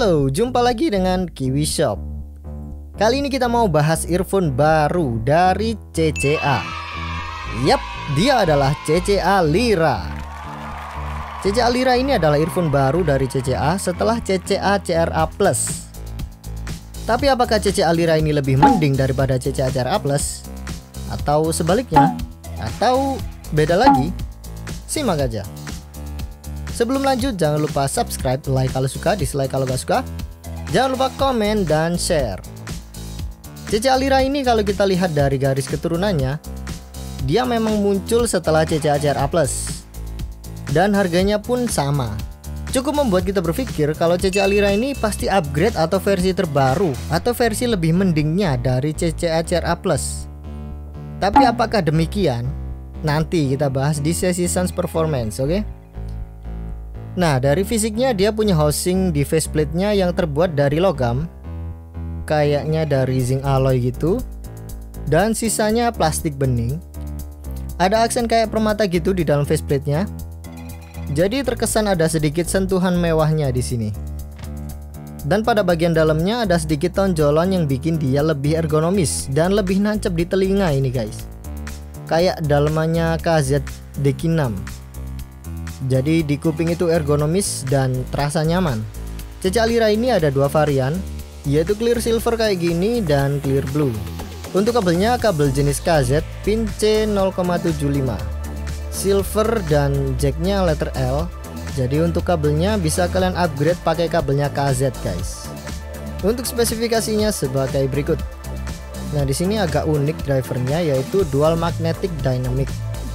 Halo, jumpa lagi dengan Kiwi Shop. Kali ini kita mau bahas earphone baru dari CCA. Yap, dia adalah CCA Lyra. CCA Lyra ini adalah earphone baru dari CCA setelah CCA CRA Plus. Tapi apakah CCA Lyra ini lebih mending daripada CCA CRA Plus? Atau sebaliknya? Atau beda lagi? Simak aja. Sebelum lanjut, jangan lupa subscribe, like kalau suka, dislike kalau gak suka. Jangan lupa komen dan share. CCA Lyra ini kalau kita lihat dari garis keturunannya, dia memang muncul setelah CCA CRA Plus. Dan harganya pun sama. Cukup membuat kita berpikir kalau CCA Lyra ini pasti upgrade atau versi terbaru atau versi lebih mendingnya dari CCA CRA Plus. Tapi apakah demikian? Nanti kita bahas di sesi Sans Performance, oke? Nah, dari fisiknya dia punya housing di faceplate-nya yang terbuat dari logam, kayaknya dari zinc alloy gitu, dan sisanya plastik bening. Ada aksen kayak permata gitu di dalam faceplate-nya. Jadi terkesan ada sedikit sentuhan mewahnya di sini. Dan pada bagian dalamnya ada sedikit tonjolan yang bikin dia lebih ergonomis dan lebih nancep di telinga ini guys. Kayak dalamannya KZ DK6. Jadi di kuping itu ergonomis dan terasa nyaman. CCA Lyra ini ada dua varian, yaitu clear silver kayak gini dan clear blue. Untuk kabelnya kabel jenis KZ pin C0,75 silver dan jacknya letter L. Jadi untuk kabelnya bisa kalian upgrade pakai kabelnya KZ guys. Untuk spesifikasinya sebagai berikut. Nah, di sini agak unik drivernya, yaitu dual magnetic dynamic.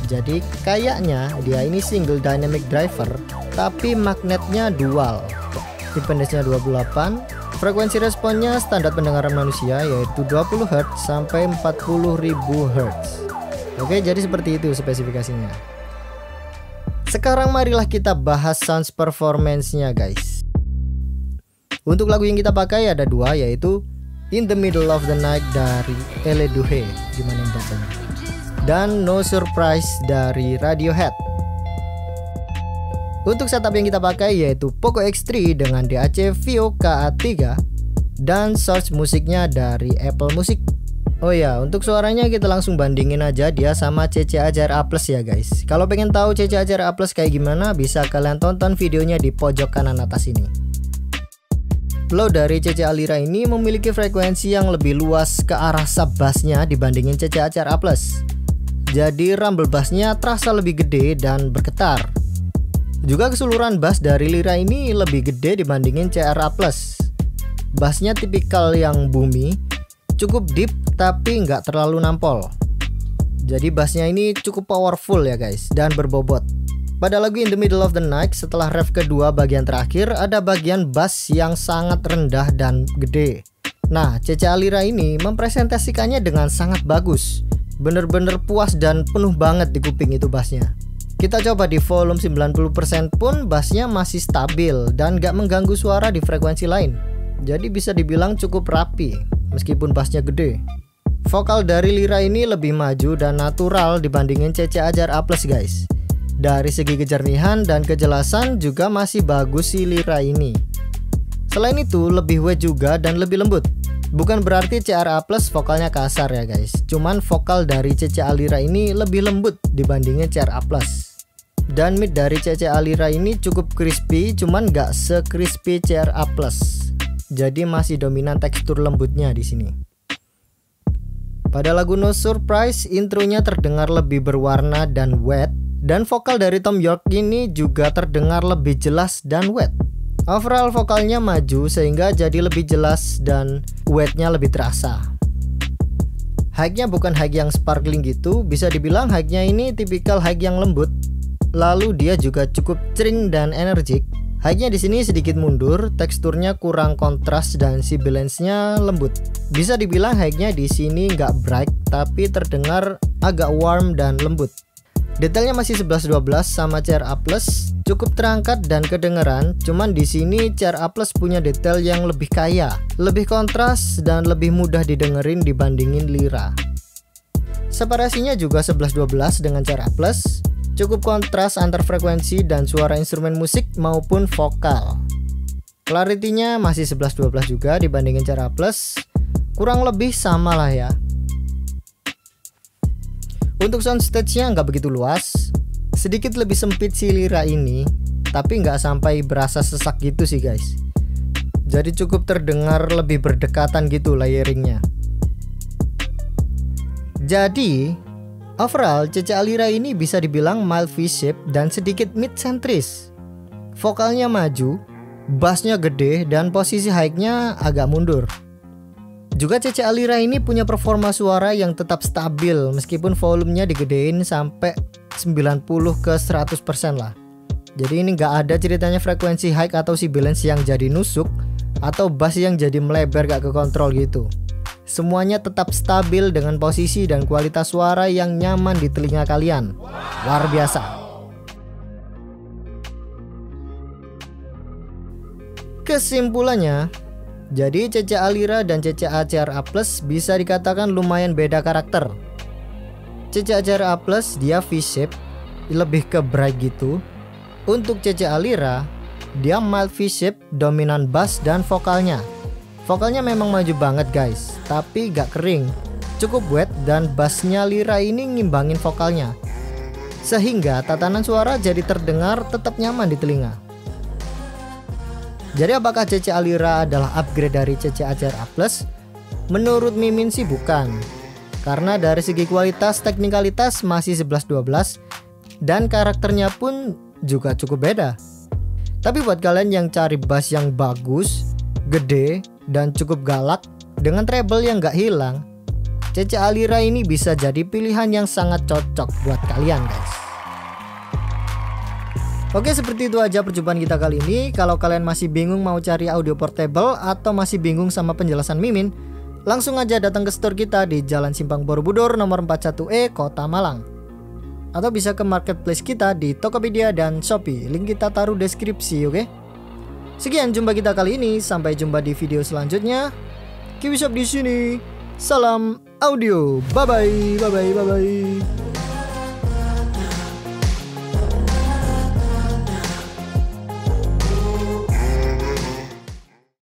Jadi kayaknya dia ini single dynamic driver, tapi magnetnya dual. Impedance-nya 28, frekuensi responnya standar pendengaran manusia yaitu 20 Hz sampai 40.000 Hz. Oke, jadi seperti itu spesifikasinya. Sekarang marilah kita bahas sound performance-nya guys. Untuk lagu yang kita pakai ada dua, yaitu In the Middle of the Night dari Elle Duhe, gimana yang bacanya, dan No Surprise dari Radiohead. Untuk setup yang kita pakai yaitu Poco X3 dengan DAC VO KA3 dan source musiknya dari Apple Music. Oh ya, untuk suaranya kita langsung bandingin aja dia sama CCA CRA Plus ya guys. Kalau pengen tahu CCA CRA Plus kayak gimana, bisa kalian tonton videonya di pojok kanan atas ini. Low dari CCA Lyra ini memiliki frekuensi yang lebih luas ke arah sub bassnya dibandingin CCA CRA Plus. Jadi rumble bassnya terasa lebih gede dan bergetar. Juga keseluruhan bass dari Lyra ini lebih gede dibandingin CRA Plus. Bassnya tipikal yang boomy, cukup deep tapi nggak terlalu nampol. Jadi bassnya ini cukup powerful ya guys, dan berbobot. Pada lagu In the Middle of the Night, setelah ref kedua bagian terakhir, ada bagian bass yang sangat rendah dan gede. Nah, CCA Lyra ini mempresentasikannya dengan sangat bagus. Bener-bener puas dan penuh banget di kuping itu bassnya. Kita coba di volume 90% pun bassnya masih stabil dan gak mengganggu suara di frekuensi lain. Jadi bisa dibilang cukup rapi meskipun bassnya gede. Vokal dari Lyra ini lebih maju dan natural dibandingin CCA CRA Plus guys. Dari segi kejernihan dan kejelasan juga masih bagus si Lyra ini. Selain itu lebih wet juga dan lebih lembut. Bukan berarti CRA Plus vokalnya kasar ya guys. Cuman vokal dari CCA Lyra ini lebih lembut dibandingin CRA Plus. Dan mid dari CCA Lyra ini cukup crispy, cuman gak se-crispy CRA Plus. Jadi masih dominan tekstur lembutnya di sini. Pada lagu No Surprise, intronya terdengar lebih berwarna dan wet. Dan vokal dari Thom Yorke ini juga terdengar lebih jelas dan wet. Overall vokalnya maju sehingga jadi lebih jelas dan wetnya lebih terasa. High-nya bukan high yang sparkling gitu, bisa dibilang high-nya ini tipikal high yang lembut. Lalu dia juga cukup cering dan energik. High-nya di sini sedikit mundur, teksturnya kurang kontras dan si balance-nya lembut. Bisa dibilang high-nya di sini nggak bright tapi terdengar agak warm dan lembut. Detailnya masih 11-12 sama CRA Plus, cukup terangkat dan kedengeran. Cuman di sini CRA Plus punya detail yang lebih kaya, lebih kontras dan lebih mudah didengerin dibandingin Lyra. Separasinya juga 11-12 dengan CRA Plus, cukup kontras antar frekuensi dan suara instrumen musik maupun vokal. Clarity-nya masih 11-12 juga dibandingin CRA Plus. Kurang lebih sama lah ya. Untuk sound stage-nya nggak begitu luas, sedikit lebih sempit si Lyra ini, tapi nggak sampai berasa sesak gitu sih guys. Jadi cukup terdengar lebih berdekatan gitu layeringnya. Jadi overall CCA Lyra ini bisa dibilang mild V-shape dan sedikit mid-centris. Vokalnya maju, bassnya gede, dan posisi high-nya agak mundur. Juga CCA Lyra ini punya performa suara yang tetap stabil meskipun volumenya digedein sampai 90 ke 100% lah. Jadi ini nggak ada ceritanya frekuensi high atau si balance yang jadi nusuk atau bass yang jadi melebar gak kekontrol gitu. Semuanya tetap stabil dengan posisi dan kualitas suara yang nyaman di telinga kalian. Luar biasa. Kesimpulannya, jadi CCA Lyra dan CCA CRA Plus bisa dikatakan lumayan beda karakter. CCA CRA Plus dia V-shape, lebih ke bright gitu. Untuk CCA Lyra, dia mild V-shape, dominan bass dan vokalnya. Vokalnya memang maju banget guys, tapi gak kering, cukup wet, dan bassnya Lyra ini ngimbangin vokalnya. Sehingga tatanan suara jadi terdengar tetap nyaman di telinga. Jadi apakah CCA Lyra adalah upgrade dari CCA CRA Plus? Menurut Mimin sih bukan. Karena dari segi kualitas teknikalitas masih 11-12 dan karakternya pun juga cukup beda. Tapi buat kalian yang cari bass yang bagus, gede, dan cukup galak dengan treble yang gak hilang, CCA Lyra ini bisa jadi pilihan yang sangat cocok buat kalian guys. Oke, seperti itu aja perjumpaan kita kali ini. Kalau kalian masih bingung mau cari audio portable atau masih bingung sama penjelasan Mimin, langsung aja datang ke store kita di Jalan Simpang Borobudur nomor 41E Kota Malang. Atau bisa ke marketplace kita di Tokopedia dan Shopee. Link kita taruh deskripsi, oke? Sekian jumpa kita kali ini, sampai jumpa di video selanjutnya. Kiwi Shop di sini. Salam audio. Bye bye. Bye bye. Bye bye.